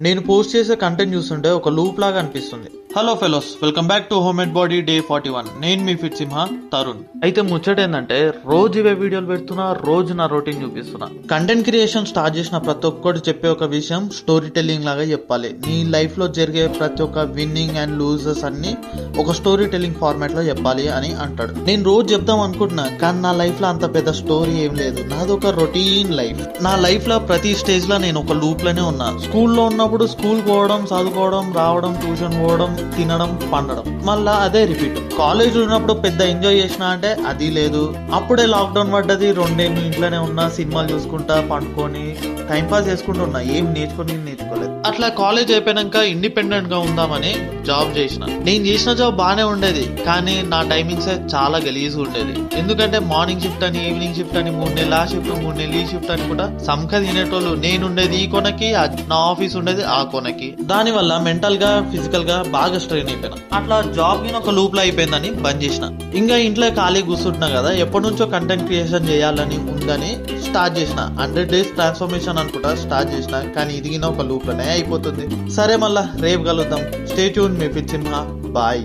నేను పోస్ట్ చేసే కంటెంట్ చూస్తుంటే ఒక లూప్ లాగా అనిపిస్తుంది. Hello fellows, welcome back to home made body day 41. నేను మీ ఫిట్ సింహ తరుణ్. అయితే ముచ్చట ఏంటంటే రోజు ఇవే వీడియోలు పెడుతున్నా, రోజు నా రొటీన్ చూపిస్తున్నా. కంటెంట్ క్రియేషన్ స్టార్ట్ చేసిన ప్రతి ఒక్కటి చెప్పే ఒక విషయం స్టోరీ టెల్లింగ్ లాగా చెప్పాలి. నీ లైఫ్ లో జరిగే ప్రతి ఒక్క విన్నింగ్ అండ్ లూజర్స్ అన్ని ఒక స్టోరీ టెల్లింగ్ ఫార్మాట్ లో చెప్పాలి అని అంటాడు. నేను రోజు చెప్దాం అనుకుంటున్నా, కానీ నా లైఫ్ లో అంత పెద్ద స్టోరీ ఏం లేదు. నాది ఒక రొటీన్ లైఫ్. నా లైఫ్ లో ప్రతి స్టేజ్ లో నేను ఒక లూప్ లోనే ఉన్నా. స్కూల్లో ఉన్నప్పుడు స్కూల్ పోవడం, చదువుకోవడం, రావడం, ట్యూషన్ పోవడం, తినడం, పండడం, మళ్ళా అదే రిపీట్. కాలేజ్ ఉన్నప్పుడు పెద్ద ఎంజాయ్ చేసిన అంటే అది లేదు. అప్పుడే లాక్డౌన్ పడ్డది, 2 ఏళ్ళు ఇంట్లోనే ఉన్నా, సినిమాలు చూసుకుంటా, పండుకొని టైం పాస్ చేసుకుంటూ ఉన్నా. ఏం నేర్చుకోలేదు. అట్లా కాలేజ్ అయిపోయాక ఇండిపెండెంట్ గా ఉందామని జాబ్ చేసిన. నేను చేసిన జాబ్ బాగానే ఉండేది, కానీ నా టైమింగ్స్ చాలా గలీజ్ ఉండేది. ఎందుకంటే మార్నింగ్ షిఫ్ట్ అని, ఈవినింగ్ షిఫ్ట్ అని, 3 నెలలు ఆ షిఫ్ట్, 3 నెలలు ఈ షిఫ్ట్ అని కూడా సంఖ తినేటోళ్ళు. నేను ఉండేది ఈ కొనకి, నా ఆఫీస్ ఉండేది ఆ కొనకి. దాని వల్ల మెంటల్ గా, ఫిజికల్ గా బాగా స్ట్రెయిన్ అయిపోయినా. అట్లా జాబ్ ని ఒక లూప్ లో అయిపోయిందని బంద్ చేసిన. ఇంకా ఇంట్లో ఖాళీ కూర్చుంటున్నా కదా, ఎప్పటి నుంచో కంటెంట్ క్రియేషన్ చేయాలని ఉందని స్టార్ట్ చేసిన. 100 days ట్రాన్స్ఫర్మేషన్ అనుకుంటా స్టార్ట్ చేసిన, కానీ ఇదిగిన ఒక లూప్ లోనే అయిపోతుంది. సరే, మళ్ళా రేపు కలుద్దాం. స్టే ట్యూన్, మీ ఫిట్ సింహ. బాయ్.